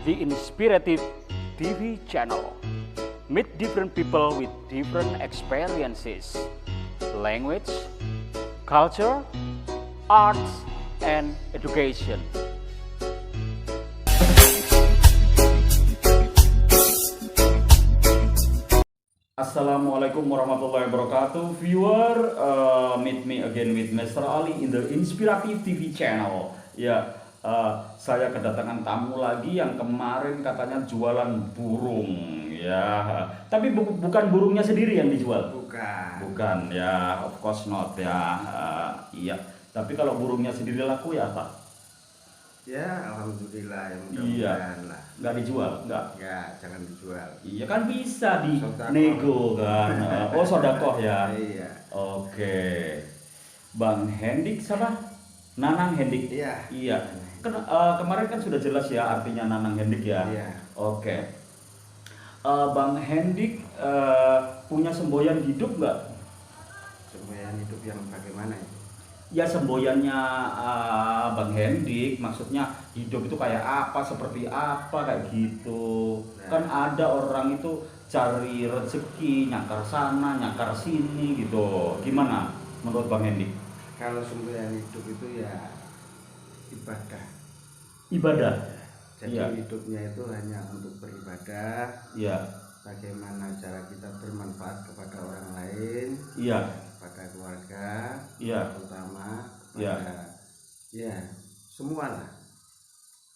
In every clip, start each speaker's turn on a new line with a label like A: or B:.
A: The Inspirative TV channel. Meet different people with different experiences, language, culture, arts, and education. Assalamualaikum warahmatullahi wabarakatuh. Viewer, meet me again with Mr. Ali in the Inspirative TV channel. Ya, saya kedatangan tamu lagi yang kemarin katanya jualan burung. Ya, tapi bukan burungnya sendiri yang dijual. Bukan, ya, of course not ya. Iya. Tapi kalau burungnya sendiri laku ya apa?
B: Ya, alhamdulillah ya, mudah-mudahan lah.
A: Nggak dijual, nggak?
B: Ya, jangan dijual.
A: Iya kan bisa di
B: Sodakoh.
A: nego kan. Oh, sodakoh ya.
B: Iya.
A: Oke. Bang Hendik siapa? Nanang Hendik.
B: Iya.
A: Iya. Kemarin kan sudah jelas ya artinya Nanang Hendik ya.
B: Iya.
A: Oke. Bang Hendik punya semboyan hidup nggak?
B: Semboyan hidup yang bagaimana ya?
A: Ya semboyannya Bang Hendik, maksudnya hidup itu kayak apa, seperti apa, kayak gitu.
B: Nah.
A: Kan ada orang itu cari rezeki, nyakar sana, nyakar sini gitu. Gimana menurut Bang Hendik?
B: Kalau semboyan hidup itu ya ibadah.
A: Ibadah.
B: Jadi
A: Iya.
B: hidupnya itu hanya untuk beribadah.
A: Iya.
B: Bagaimana cara kita bermanfaat kepada orang lain,
A: Iya.
B: kepada keluarga,
A: Iya.
B: terutama
A: Iya.
B: kepada ya semua lah.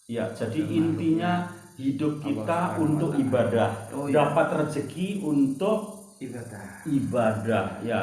A: Iya, jadi
B: Dan
A: intinya
B: makhluknya
A: hidup
B: Allah
A: kita
B: Subhanahu
A: untuk
B: wa Ta'ala.
A: ibadah,
B: Oh, iya.
A: dapat rezeki untuk
B: Ibadah.
A: ibadah. Ya,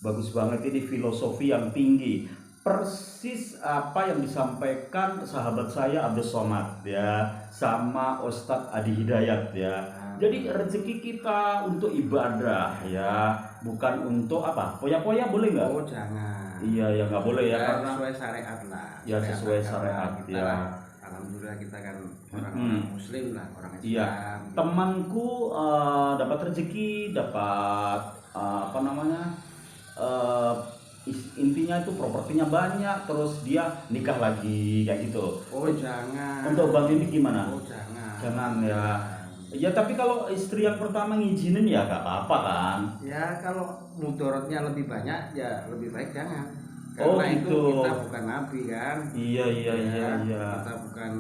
A: bagus banget ini filosofi yang tinggi. Persis apa yang disampaikan sahabat saya Abdul Somad ya, sama Ustadz Adi Hidayat ya. Jadi rezeki kita untuk ibadah ya, bukan untuk apa? Poya-poya boleh nggak?
B: Oh jangan.
A: Iya ya nggak boleh ya, karena
B: sesuai syariat lah.
A: ya sesuai
B: agama
A: syariat
B: kita
A: ya.
B: lah. Alhamdulillah kita kan orang Muslim lah, orang Islam.
A: Iya. Temanku dapat rezeki, dapat apa namanya? Intinya itu propertinya banyak, terus dia nikah lagi kayak gitu.
B: Oh jangan.
A: Untuk Bang ini gimana?
B: Oh jangan.
A: Jangan ya. Ya tapi kalau istri yang pertama ngizinin ya gak apa-apa kan?
B: Ya kalau mudorotnya lebih banyak ya lebih baik jangan.
A: Oh,
B: Karena itu
A: gitu.
B: kita bukan nabi kan.
A: Iya.
B: Kita bukan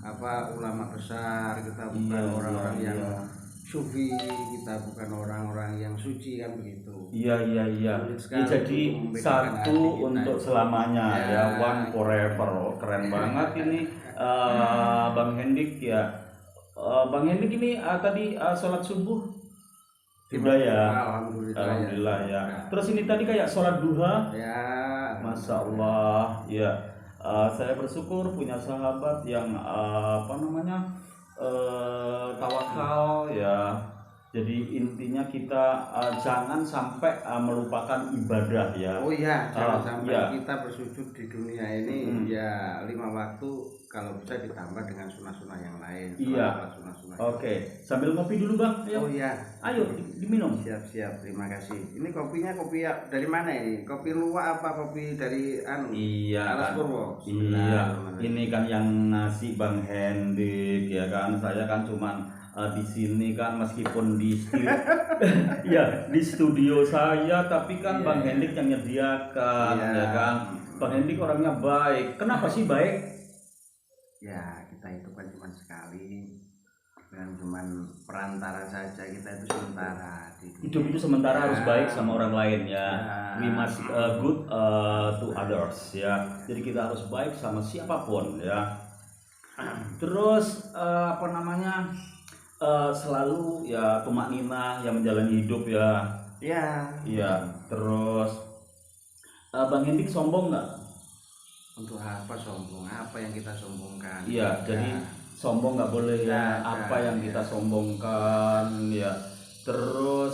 B: apa ulama besar, kita bukan
A: Iya,
B: orang-orang
A: iya,
B: yang
A: iya.
B: sufi, kita bukan orang-orang yang suci kan begitu.
A: Iya.
B: Sulit sekali
A: Ya, jadi
B: untuk membedakan hati
A: satu
B: kita
A: untuk
B: itu.
A: selamanya
B: Ya.
A: ya, one forever. Keren banget ini Bang Hendik ya. Bang Hendik ini tadi sholat subuh sudah ya. Alhamdulillah ya. Terus ini tadi kayak sholat duha.
B: Ya.
A: Masya Allah ya. Saya bersyukur punya sahabat yang apa namanya tawakal ya. Jadi intinya kita jangan sampai melupakan ibadah ya.
B: Oh iya, jangan sampai
A: iya.
B: kita bersujud di dunia ini ya 5 waktu, kalau bisa ditambah dengan sunah-sunah yang lain.
A: Iya.
B: Sunah-sunah.
A: Oke, sambil ngopi dulu Bang.
B: Oh iya.
A: Ayo diminum.
B: Siap, terima kasih. Ini kopinya kopi dari mana ini? Kopi luwak apa kopi dari
A: Iya
B: Alas
A: kan.
B: Purwo?
A: Iya. Ini kan yang nasi Bang Hendik ya kan. Saya kan cuman di sini kan meskipun di ya di studio saya, tapi kan
B: Iya.
A: Bang Hendik yang nyediakan
B: Iya.
A: ya kan. Bang Hendik orangnya baik. Kenapa sih baik?
B: Ya, kita itu kan cuma sekali. Dan cuman perantara saja, kita itu sementara di dunia.
A: Hidup itu sementara harus baik sama orang lain ya.
B: Ya.
A: We must good to others ya. Jadi kita harus baik sama siapapun ya. Terus apa namanya? Selalu ya tumakninah yang menjalani hidup ya.
B: Ya.
A: Iya. Terus Bang Hendik sombong nggak?
B: Untuk apa sombong? Apa yang kita sombongkan?
A: Iya. Jadi sombong nggak boleh ya. Apa yang kita sombongkan ya. Terus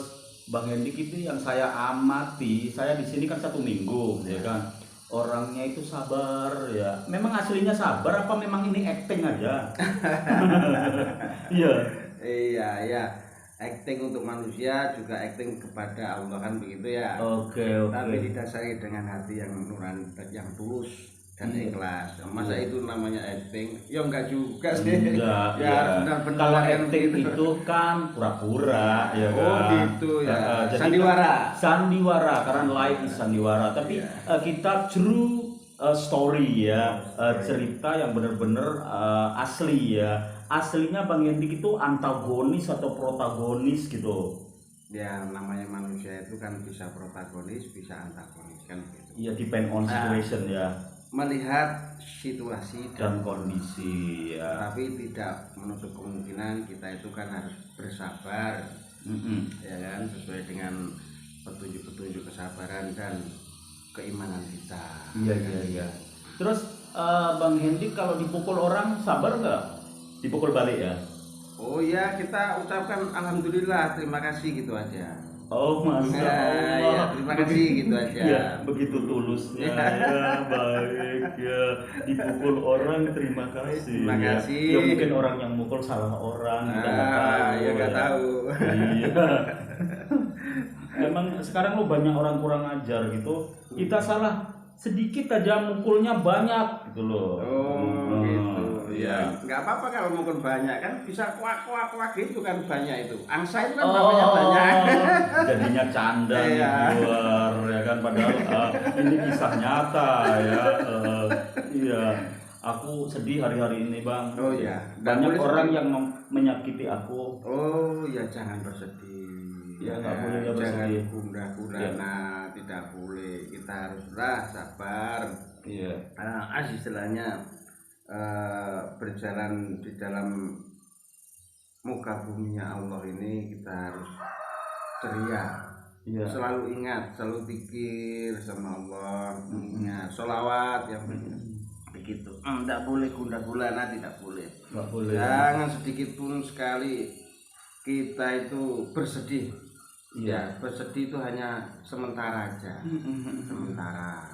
A: Bang Hendik itu yang saya amati, saya di sini kan 1 minggu ya kan. Orangnya itu sabar ya. Memang aslinya sabar apa memang ini acting aja? Iya.
B: Iya. Acting untuk manusia juga acting kepada Allah kan begitu ya.
A: Oke.
B: Tapi didasari dengan hati yang nurani, yang tulus dan
A: Iya.
B: ikhlas. Masa itu namanya acting? Ya enggak juga sih.
A: Enggak,
B: Ya
A: ya.
B: harus benar-benar
A: Kalau
B: yang
A: acting
B: gitu.
A: itu kan pura-pura, ya kan.
B: Oh gitu ya.
A: Jadi
B: Sandiwara.
A: Sandiwara, karena live is sandiwara. Tapi
B: Iya.
A: kita true story ya,
B: Story.
A: cerita yang benar-benar asli ya. Aslinya Bang Hendik itu antagonis atau protagonis gitu.
B: Ya namanya manusia itu kan bisa protagonis, bisa antagonis kan gitu.
A: Iya, depend on situation ya
B: Melihat situasi
A: dan kondisi ya.
B: tapi tidak menutup kemungkinan kita itu kan harus bersabar, ya kan, sesuai dengan petunjuk-petunjuk kesabaran dan keimanan kita.
A: Iya. Terus Bang Hendik kalau dipukul orang sabar nggak? Dipukul balik ya?
B: Oh ya, kita ucapkan alhamdulillah, terima kasih gitu aja.
A: Oh, Masya
B: Ya,
A: Allah.
B: ya, terima kasih gitu aja.
A: Ya, begitu tulusnya ya, baik ya. Dipukul orang terima kasih.
B: Terima
A: ya.
B: kasih.
A: Ya mungkin orang yang mukul salah orang, kita nggak tahu.
B: Ya nggak tahu.
A: Iya. Emang sekarang lo banyak orang kurang ajar gitu. Kita salah sedikit aja mukulnya banyak gitu loh.
B: Oh gitu.
A: Iya.
B: Nggak apa-apa kalau mukul banyak kan, bisa kuak gitu kan, banyak itu. Angsa itu kan
A: Oh,
B: bapaknya banyak.
A: jadinya canda di
B: Iya.
A: luar ya kan, padahal ini kisah nyata ya. Iya, aku sedih hari-hari ini Bang.
B: Oh iya.
A: Banyak
B: boleh
A: orang
B: sedih.
A: yang menyakiti aku.
B: Oh ya, jangan bersedih.
A: Ya, nggak boleh nggak
B: Jangan
A: bersedih.
B: gundah gulana, tidak boleh. Kita haruslah sabar.
A: Iya.
B: Istilahnya berjalan di dalam muka buminya Allah ini, kita harus ceria.
A: Iya.
B: Selalu ingat, selalu pikir sama Allah, ingat sholawat yang begitu. Tidak boleh gundah gulana, tidak boleh.
A: Nggak boleh.
B: Jangan sedikit pun sekali kita itu bersedih.
A: Iya.
B: Ya, bersedih itu hanya sementara aja. Sementara.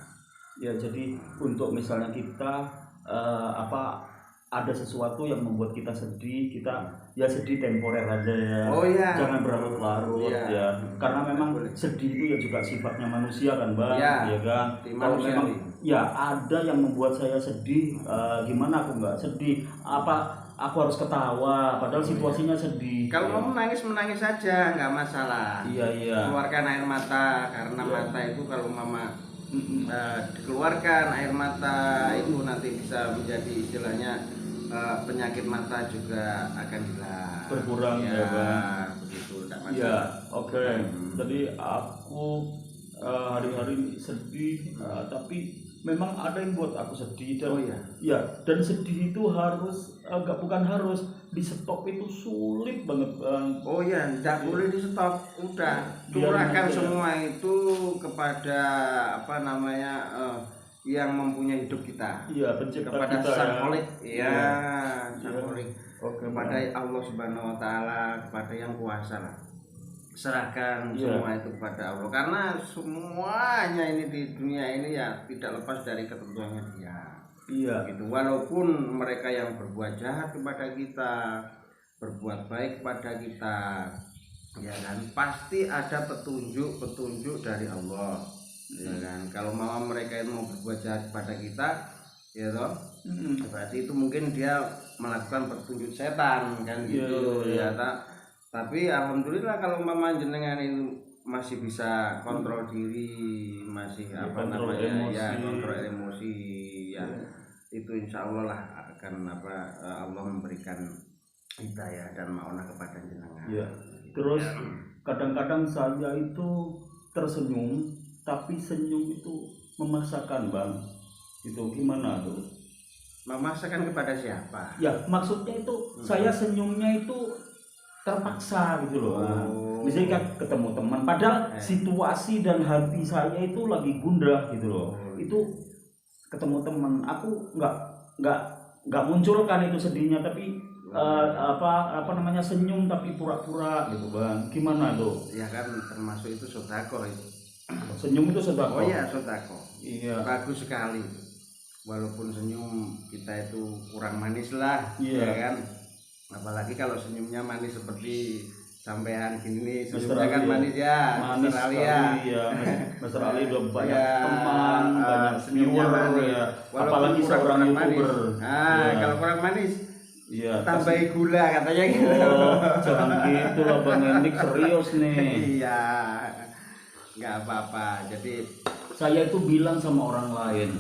A: Ya, jadi untuk misalnya kita ada sesuatu yang membuat kita sedih, kita ya sedih temporer aja ya.
B: Oh iya.
A: Jangan berlarut-larut
B: Iya.
A: ya. Karena memang
B: Boleh.
A: sedih itu ya juga sifatnya manusia kan, Bang.
B: Iya.
A: Ya kan. Kalau
B: Manusiawi.
A: memang ya ada yang membuat saya sedih, gimana aku nggak sedih? Apa aku harus ketawa padahal situasinya sedih.
B: Kalau
A: ya.
B: mau menangis saja, nggak masalah.
A: Iya.
B: Keluarkan air mata, karena
A: Iya.
B: mata itu kalau mama dikeluarkan air mata itu nanti bisa menjadi istilahnya penyakit mata juga akan hilang.
A: Berkurang ya, Bang.
B: Begitu, tidak masalah.
A: Iya, oke. Jadi aku hari-hari ini sedih, tapi memang ada yang buat aku sedih dan
B: Oh iya.
A: ya, dan sedih itu harus bukan harus di stop, itu sulit banget Bang.
B: Oh iya, tidak boleh di stop. Udah,
A: Biar
B: curahkan
A: aja.
B: semua itu kepada yang mempunyai hidup kita.
A: Iya, pencipta
B: Kepada
A: kita
B: Sang
A: ya.
B: Kholik.
A: Iya.
B: Sang
A: Iya.
B: Kholik.
A: Oke,
B: Kepada
A: Bang.
B: Allah Subhanahu wa taala, kepada yang kuasa lah. Serahkan
A: Iya.
B: semua itu kepada Allah, karena semuanya ini di dunia ini ya tidak lepas dari ketentuannya Dia.
A: Iya.
B: Gitu. Walaupun mereka yang berbuat jahat kepada kita, berbuat baik kepada kita, ya kan, pasti ada petunjuk dari Allah, ya kan. Kalau mau mereka itu mau berbuat jahat kepada kita, ya toh, berarti itu mungkin dia melakukan petunjuk setan kan, gitu.
A: Iya.
B: Ya tapi alhamdulillah kalau mama jenengan itu masih bisa kontrol diri, masih
A: Ya,
B: apa
A: kontrol
B: namanya
A: emosi.
B: ya, kontrol emosi ya. Itu insya Allah lah akan Allah memberikan hidayah dan maunah kepada jenengan.
A: Iya. Terus kadang-kadang saya itu tersenyum, tapi senyum itu memaksakan Bang. Itu gimana tuh?
B: Memaksakan kepada siapa?
A: Ya maksudnya itu saya senyumnya itu terpaksa gitu loh.
B: Oh.
A: Misalnya kan ketemu teman, padahal situasi dan hati saya itu lagi gundah gitu loh. Itu ketemu teman, aku nggak munculkan itu sedihnya, tapi apa namanya, senyum tapi pura-pura gitu Bang. Gimana tuh?
B: Ya kan termasuk itu sodako itu.
A: Senyum itu sedekah.
B: Oh iya, sodako.
A: Iya.
B: Bagus sekali. Walaupun senyum kita itu kurang manis lah,
A: Iya.
B: ya kan. Apalagi kalau senyumnya manis seperti sampean gini
A: Mr.
B: sebelumnya kan
A: Ali.
B: manis ya,
A: Manis
B: Mr. Ali
A: sekali
B: ya.
A: ya. Mr. Ali udah banyak
B: Ya,
A: teman, banyak
B: senyumnya
A: viewer
B: manis.
A: ya.
B: Walaupun
A: Apalagi
B: kurang
A: seorang
B: manis.
A: YouTuber.
B: Nah,
A: Ya.
B: kalau kurang manis
A: Iya,
B: tambahi gula katanya gitu.
A: Oh, jangan gitu lah Bang Hendik, serius nih.
B: Iya, nggak apa-apa. Jadi
A: Saya itu bilang sama orang lain,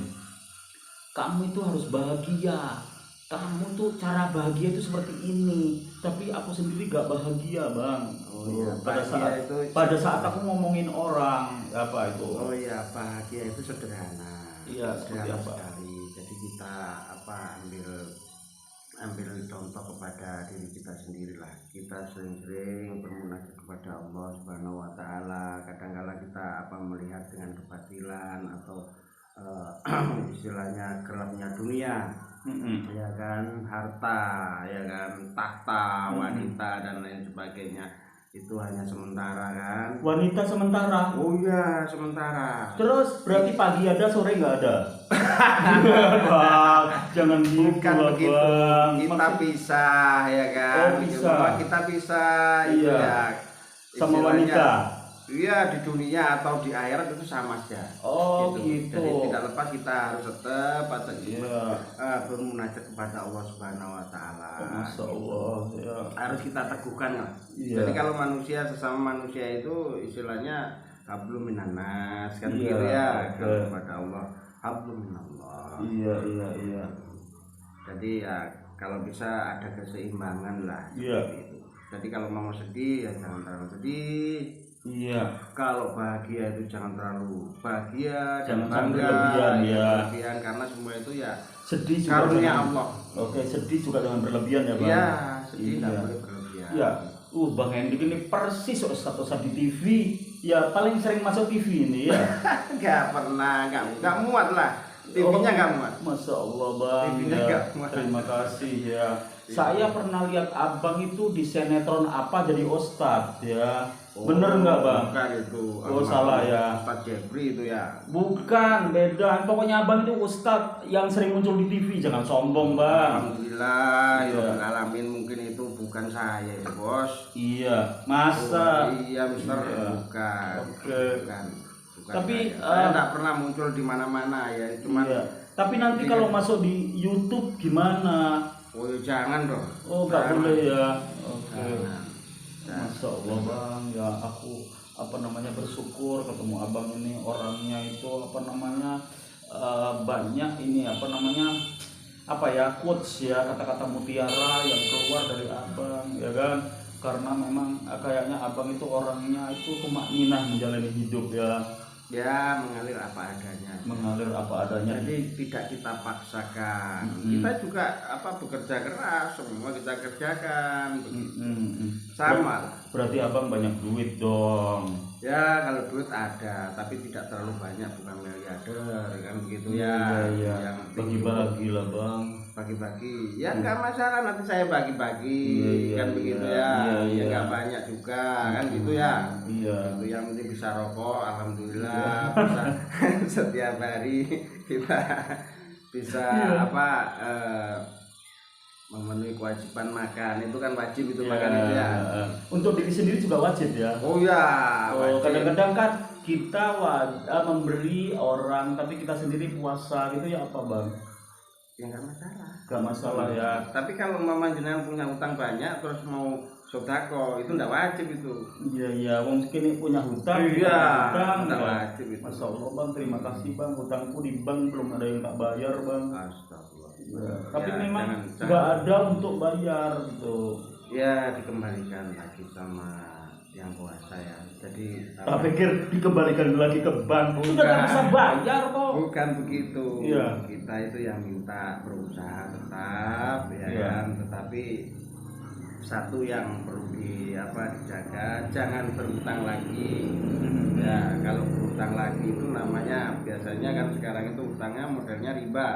A: kamu itu harus bahagia. Kamu tuh cara bahagia itu seperti ini. Tapi aku sendiri gak bahagia Bang.
B: Oh iya,
A: pada
B: bahagia
A: saat
B: itu-
A: pada saat aku ngomongin orang apa itu?
B: oh iya, bahagia itu sederhana.
A: Iya, seperti
B: Sederhana
A: apa?
B: sekali. Jadi kita ambil contoh kepada diri kita sendiri lah. Kita sering-sering bermunajat kepada Allah Subhanahu wa taala. Kadang-kala kita melihat dengan kebatilan atau istilahnya gelapnya dunia, ya kan, harta, ya kan, tahta, wanita dan lain sebagainya. Itu hanya sementara kan.
A: Wanita sementara.
B: Oh iya, sementara.
A: Terus berarti pagi ada, sore nggak ada? Bang, jangan gitu
B: Bukan
A: lah
B: begitu.
A: Bang.
B: Kita
A: Maksud-
B: pisah ya kan.
A: Oh, pisah.
B: Kita pisah itu
A: Iya.
B: ya.
A: Sama
B: Istilahnya,
A: wanita.
B: Iya, di dunia atau di akhirat itu sama saja.
A: Oh, gitu.
B: Jadi tidak lepas kita harus tetap
A: Iya.
B: bermunajat kepada Allah Subhanahu wa taala.
A: Masya Allah. Ya.
B: Harus kita teguhkan lah.
A: Iya.
B: Jadi kalau sesama manusia itu istilahnya hablum minannas kan
A: Iya,
B: gitu ya.
A: oke.
B: Kalau kepada Allah hablum minallah.
A: Iya.
B: Jadi ya kalau bisa ada keseimbangan lah.
A: Iya.
B: Seperti itu. Jadi kalau mau sedih ya jangan terlalu sedih.
A: Iya.
B: Kalau bahagia itu jangan terlalu bahagia
A: Jangan
B: dan
A: sampai
B: bangga,
A: berlebihan, ya.
B: berlebihan, karena semua itu ya
A: Sedih juga
B: karunia
A: jangan-
B: Allah.
A: Oke, sedih juga jangan berlebihan ya Bang.
B: Iya, sedih
A: Iya.
B: tidak boleh berlebihan.
A: Ya, Bang Hendik ini persis status di TV. Ya paling sering masuk TV ini ya.
B: Nggak pernah, nggak muat lah. TV-nya nggak muat.
A: Masya Allah Bang.
B: TV-nya
A: Ya,
B: nggak muat.
A: terima kasih ya. Saya pernah lihat Abang itu di sinetron apa jadi Ustadz ya. Bener nggak Bang?
B: Bukan itu.
A: Oh, salah ya.
B: Ustaz Jebri itu ya.
A: Bukan, beda. Pokoknya Abang itu Ustadz yang sering muncul di TV. Jangan sombong Bang.
B: Alhamdulillah,
A: Iya.
B: ya alamin mungkin itu bukan saya ya bos.
A: Iya, masa.
B: Iya, Mister,
A: Iya.
B: bukan.
A: Oke.
B: Bukan.
A: Tapi,
B: saya nggak pernah muncul di mana-mana ya, cuman
A: Iya. Tapi nanti
B: Iya.
A: kalau masuk di YouTube gimana?
B: oh ya jangan dong.
A: Oh, nggak
B: Jangan.
A: boleh ya. Oke.
B: Jangan.
A: Masya Allah Bang, ya aku bersyukur ketemu Abang ini, orangnya itu banyak ini quotes ya, kata-kata mutiara yang keluar dari Abang ya kan, karena memang kayaknya Abang itu orangnya itu tumakninah menjalani hidup ya,
B: Ya mengalir apa adanya.
A: mengalir apa adanya.
B: Jadi tidak kita paksakan.
A: Mm-mm.
B: Kita juga bekerja keras, semua kita kerjakan. Sama lah.
A: Berarti Abang banyak duit dong.
B: Ya kalau duit ada, tapi tidak terlalu banyak, bukan miliarder kan begitu ya.
A: Iya.
B: Yang penting
A: Bagi-bagi lah Bang.
B: bagi-bagi. Ya nggak masalah, nanti saya bagi-bagi
A: Iya,
B: kan begitu
A: iya,
B: ya.
A: iya,
B: Ya
A: iya.
B: nggak banyak juga kan gitu ya.
A: Iya.
B: Itu yang penting bisa rokok, alhamdulillah bisa setiap hari kita bisa memenuhi kewajiban makan, itu kan wajib itu makan itu ya.
A: Untuk diri sendiri juga wajib ya.
B: Oh ya,
A: Oh,
B: wajib.
A: kadang-kadang kan kita memberi orang tapi kita sendiri puasa gitu ya apa Bang?
B: Ya nggak masalah.
A: Gak masalah ya.
B: Tapi kalau mama jenengan punya utang banyak terus mau sodako itu nggak wajib itu.
A: Iya, wong kini punya hutang.
B: Iya,
A: hutang.
B: nggak
A: Ya.
B: wajib itu.
A: Masya Allah Bang, terima kasih Bang. Hutangku di bank belum ada yang tak bayar Bang.
B: Astagfirullah.
A: Ya, tapi
B: Ya,
A: memang
B: jangan-
A: nggak ada untuk bayar gitu.
B: Ya dikembalikan lagi sama yang kuasa ya. Jadi
A: Tak pikir dikembalikan lagi ke bank. Sudah nggak bisa bayar kok.
B: bukan begitu.
A: Iya.
B: Kita itu yang minta berusaha tetap ya
A: Iya.
B: kan, tetapi satu yang perlu dijaga, jangan berhutang lagi. Ya, kalau berhutang lagi itu namanya biasanya kan sekarang itu hutangnya modelnya riba.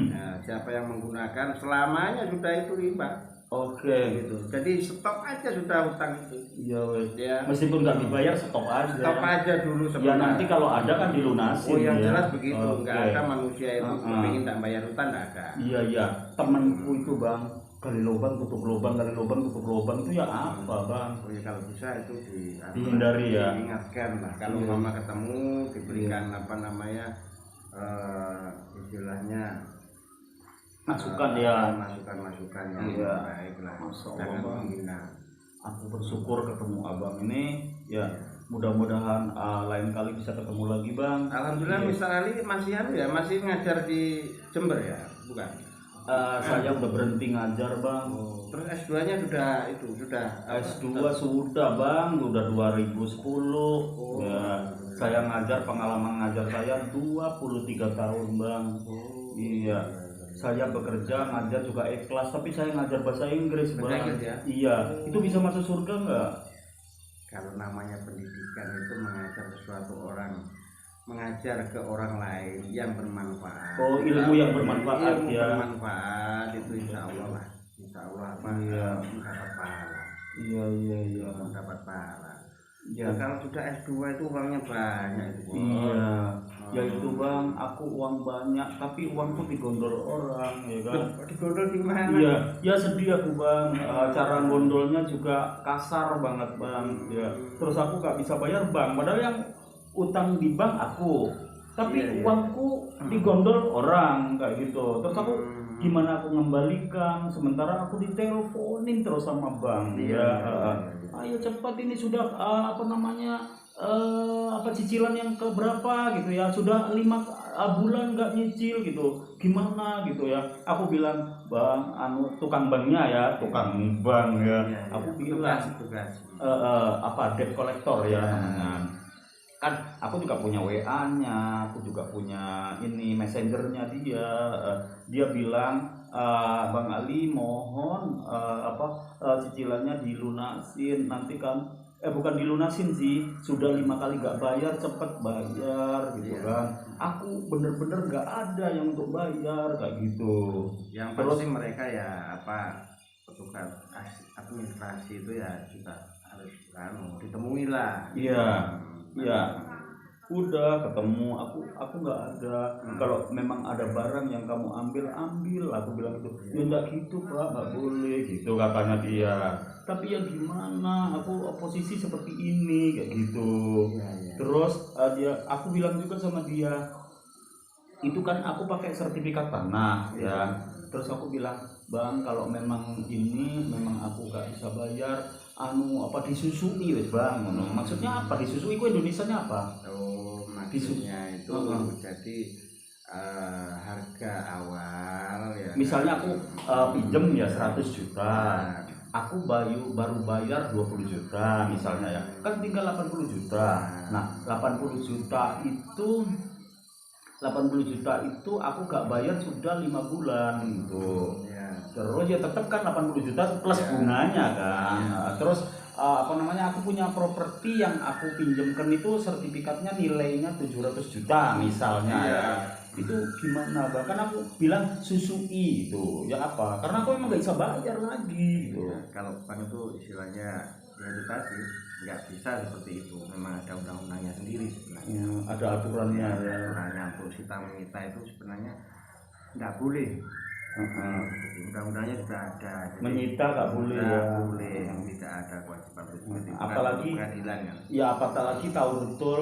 B: Nah, siapa yang menggunakan selamanya sudah itu riba.
A: Oke.
B: Gitu. Jadi stop aja sudah hutang itu.
A: Iya wes.
B: Ya.
A: Meskipun nggak dibayar stop aja.
B: Stop aja dulu
A: Ya
B: sebentar.
A: nanti kalau ada kan dilunasi.
B: Oh yang
A: ya.
B: jelas begitu,
A: Oke.
B: nggak ada manusia itu ingin tak bayar hutang, nggak ada.
A: Iya. Temanku itu Bang gali lubang tutup lubang, gali lubang tutup lubang itu ya apa bang?
B: Oh ya kalau bisa itu
A: Dihindari ya.
B: diingatkan lah kalau mama ketemu diberikan apa namanya istilahnya
A: Masukan ya.
B: masukan yang
A: Iya.
B: baik lah.
A: Masya Allah,
B: Jangan
A: Bang.
B: menghina.
A: Aku bersyukur ketemu abang ini ya. Mudah-mudahan lain kali bisa ketemu lagi bang.
B: Alhamdulillah
A: Iya.
B: Mr. Ali masih ya masih ngajar di Jember ya, bukan?
A: Saya udah berhenti ngajar bang.
B: Terus S2-nya sudah apa?
A: S2 sudah bang, udah 2010. Ya, saya ngajar, pengalaman ngajar saya 23 tahun bang. Iya. Saya bekerja ngajar juga ikhlas, tapi saya ngajar bahasa Inggris
B: Bahasa
A: bang.
B: Inggris ya?
A: Iya, itu bisa masuk surga nggak?
B: Kalau namanya pendidikan itu mengajar sesuatu orang, mengajar ke orang lain yang bermanfaat.
A: Oh, ilmu yang bermanfaat
B: Ilmu
A: ya.
B: bermanfaat itu insya Allah lah, insya Allah apa?
A: Iya.
B: Mendapat pahala,
A: Iya.
B: mendapat pahala.
A: Ya.
B: Ya, kalau sudah S2 itu uangnya banyak itu. Bos.
A: Iya. Ya itu bang, aku uang banyak, tapi uangku digondol orang, ya kan?
B: Digondol di mana?
A: Iya, ya sedih aku bang. Cara gondolnya juga kasar banget bang. Ya, terus aku gak bisa bayar bang. Padahal yang utang di bank aku, tapi
B: Iya.
A: uangku digondol orang kayak gitu. Terus aku gimana aku ngembalikan? Sementara aku diteleponin terus sama bank.
B: Iya.
A: Ayo cepat ini sudah apa namanya? Cicilan yang keberapa gitu ya, sudah 5 bulan nggak nyicil gitu, gimana gitu ya. Aku bilang bang, tukang banknya ya, tukang bank ya.
B: Iya.
A: Aku bilang
B: tugas.
A: debt collector ya namanya. Kan aku juga punya WA-nya, aku juga punya ini messengernya dia. Dia bilang Bang Ali mohon cicilannya dilunasin, nanti kan bukan dilunasin sih, sudah 5 kali nggak bayar, cepet bayar gitu kan. Aku bener-bener nggak ada yang untuk bayar kayak gitu.
B: Yang
A: Terus
B: penting mereka ya petugas administrasi itu ya juga harus ditemui lah.
A: iya udah ketemu, aku nggak ada. Kalau memang ada barang yang kamu ambil, aku bilang gitu. Ya enggak gitu pak, nggak boleh gitu katanya dia. Tapi ya gimana, aku posisi seperti ini kayak gitu. Terus aku bilang juga sama dia, itu kan aku pakai sertifikat tanah ya. Terus aku bilang bang, kalau memang ini memang aku gak bisa bayar, disusui wes bang. Maksudnya apa disusui? Itu Indonesianya apa?
B: Maksudnya itu jadi harga awal ya.
A: Misalnya aku pinjem ya 100 juta, aku baru bayar 20 juta misalnya ya, kan tinggal 80 juta. Nah 80 juta itu aku gak bayar sudah 5 bulan gitu. Terus ya tetap kan 80 juta plus bunganya kan. Terus aku punya properti yang aku pinjamkan itu sertifikatnya nilainya 700 juta misalnya ya. Itu gimana? Bahkan aku bilang susui itu ya apa? Karena aku emang gak bisa bayar lagi gitu.
B: Kalau bank itu istilahnya ya itu tadi nggak bisa seperti itu, memang ada undang-undangnya sendiri sebenarnya.
A: Ada aturannya ya.
B: Aturannya untuk sita itu sebenarnya nggak boleh. Undang-undangnya sudah ada.
A: Menyita nggak boleh ya.
B: Boleh, tidak ada kewajiban seperti itu.
A: Apalagi
B: pengadilan kan.
A: Ya apalagi tahu betul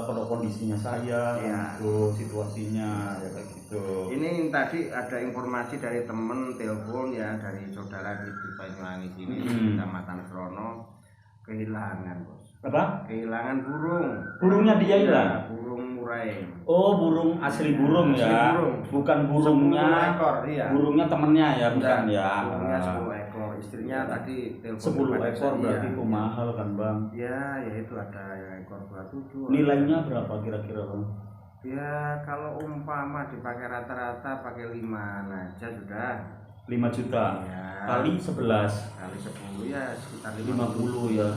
A: pada kondisinya saya, itu situasinya ya kayak gitu.
B: Ini tadi ada informasi dari temen telepon ya, dari saudara di Banyuwangi sini, Kecamatan Srono, kehilangan bos.
A: Apa?
B: Kehilangan burung.
A: Burungnya dia hilang.
B: Burung murai.
A: Oh, burung asli burung ya. Bukan burungnya.
B: 10 ekor, iya.
A: Burungnya temennya ya, bukan ya.
B: Burungnya 10 ekor. Istrinya tadi telepon
A: 10 ekor berarti itu mahal kan, Bang?
B: Ya itu ada yang ekor 27.
A: Nilainya berapa kira-kira, Bang?
B: Ya kalau umpama dipakai rata-rata pakai 5 aja sudah
A: 5 juta
B: ya.
A: Kali 11
B: kali 10 ya sekitar
A: 50 ya.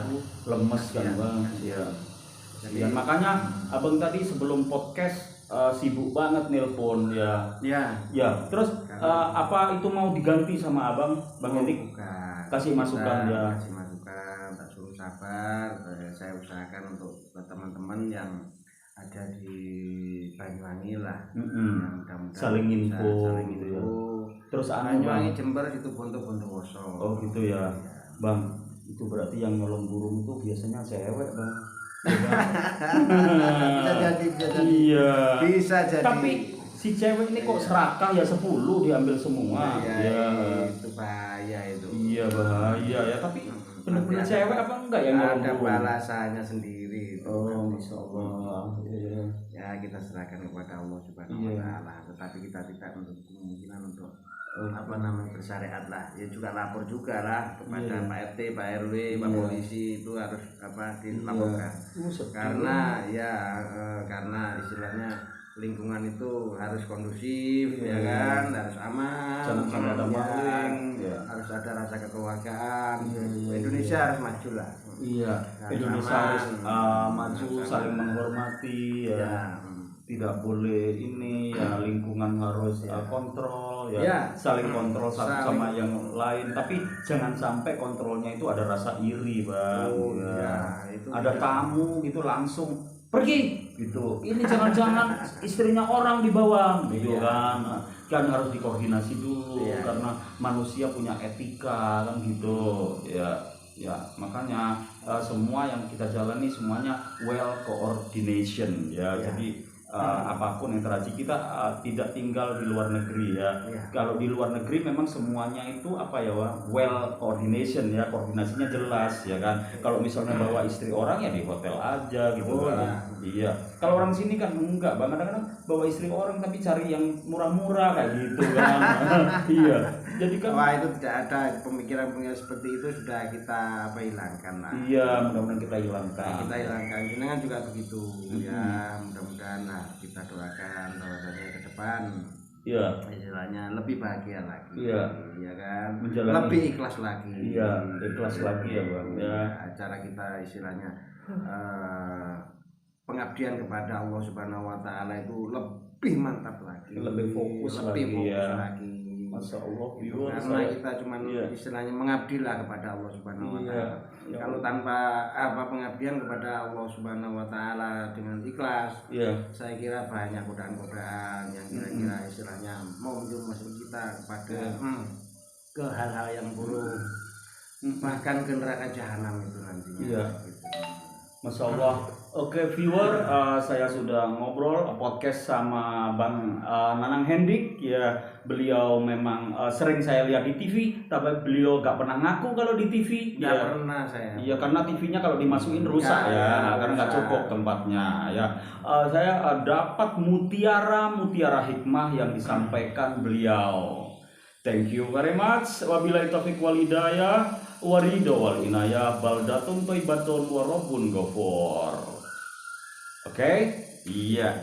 A: Lemes kan, Bang? Ya. Ya, makanya abang tadi sebelum podcast sibuk banget nelpon ya. Ya. Terus itu mau diganti sama abang, Bang Edik? Kasih masukan ya.
B: Kasih masukan, tak suruh sabar. Saya usahakan untuk teman-teman yang ada di Banyuwangi lah.
A: Saling info gitu ya. Terus anu Bang.
B: Banyuwangi Jember itu Bondowoso.
A: Oh gitu ya. Bang, itu berarti yang nyolong burung itu biasanya cewek, Bang. Ya, Bang?
B: Bisa jadi.
A: Iya.
B: Bisa jadi.
A: Tapi si cewek ini kok serakah ya 10 diambil semua.
B: Iya, itu bahaya itu.
A: Iya bahaya ya, tapi benar-benar cewek apa enggak yang
B: ada
A: nyolong burung?
B: balasannya sendiri itu.
A: Oh, Masya Allah. Iya.
B: Ya kita serahkan kepada Allah Subhanahu
A: Iya.
B: wa taala, tetapi kita tidak menutup kemungkinan untuk apa namanya bersyariat lah. Ya juga lapor juga lah kepada
A: Iya.
B: Pak RT, Pak RW, Pak
A: Iya.
B: Polisi itu harus apa dilaporkan.
A: Sedih.
B: Karena istilahnya lingkungan itu harus kondusif,
A: Iya.
B: ya kan, harus aman,
A: Jangan sampai ada maling, ya.
B: harus ada rasa kekeluargaan.
A: Iya.
B: Indonesia harus maju lah.
A: Iya,
B: Harus
A: Indonesia
B: aman.
A: harus maju,
B: Harus
A: saling
B: aman.
A: menghormati ya.
B: Ya.
A: Tidak boleh ini ya, lingkungan harus kontrol ya,
B: Ya.
A: saling kontrol satu
B: Saling.
A: sama yang lain, tapi jangan sampai kontrolnya itu ada rasa iri, Bang.
B: Oh,
A: Ya.
B: iya, itu
A: Ada
B: tidak.
A: tamu gitu langsung pergi gitu. Ini jangan-jangan istrinya orang di bawah gitu
B: Iya.
A: kan harus dikoordinasi dulu
B: Iya.
A: karena manusia punya etika kan gitu ya. Ya, makanya semua yang kita jalani semuanya well coordination ya.
B: Ya.
A: Jadi apapun yang terjadi kita tidak tinggal di luar negeri ya.
B: Ya.
A: Kalau di luar negeri memang semuanya itu apa ya, well coordination ya, koordinasinya jelas ya kan. Kalau misalnya bawa istri orang ya di hotel aja gitu
B: Oh,
A: kan. Iya. Kalau orang sini kan enggak, Bang. Kadang-kadang bawa istri orang tapi cari yang murah-murah kayak gitu kan. Iya. Jadi kan
B: Wah, itu tidak ada pemikiran-pemikiran seperti itu, sudah kita hilangkan lah.
A: iya, mudah-mudahan kita hilangkan.
B: Nah, kita hilangkan. Jenengan juga begitu ya. Mudah-mudahan kita doakan bahwasanya ke depan
A: Iya.
B: istilahnya lebih bahagia lagi.
A: Iya.
B: Ya kan.
A: Menjalani.
B: Lebih ikhlas lagi.
A: Iya, ikhlas lagi ya, Bang. Ya.
B: Acara kita istilahnya pengabdian kepada Allah Subhanahu wa taala itu lebih mantap lagi.
A: Lebih fokus
B: lebih
A: lagi,
B: fokus
A: ya.
B: lagi.
A: Masya Allah,
B: Itu
A: viewers,
B: karena
A: saya-
B: kita cuman
A: iya.
B: istilahnya mengabdi lah kepada Allah Subhanahu wa
A: Iya.
B: taala.
A: Ya.
B: Kalau tanpa pengabdian kepada Allah Subhanahu wa taala dengan ikhlas,
A: Iya.
B: saya kira banyak godaan-godaan yang kira-kira istilahnya mau menjerumuskan kita kepada ke hal-hal yang buruk, bahkan ke neraka jahanam itu nantinya.
A: Iya.
B: Gitu.
A: Masya Allah. Oke viewer, saya sudah ngobrol podcast sama Bang Nanang Hendik ya. Beliau memang sering saya lihat di TV, tapi beliau gak pernah ngaku kalau di TV.
B: Nggak
A: Ya.
B: pernah saya.
A: Iya karena TV-nya kalau dimasukin rusak ya, karena nggak
B: rusak.
A: cukup tempatnya ya. Saya dapat mutiara hikmah yang disampaikan beliau. Thank you very much. Wabillahi taufiq wal hidayah. Warido wal inayah. Baldatun thayyibatun wa rabbun ghafur. Oke? Iya.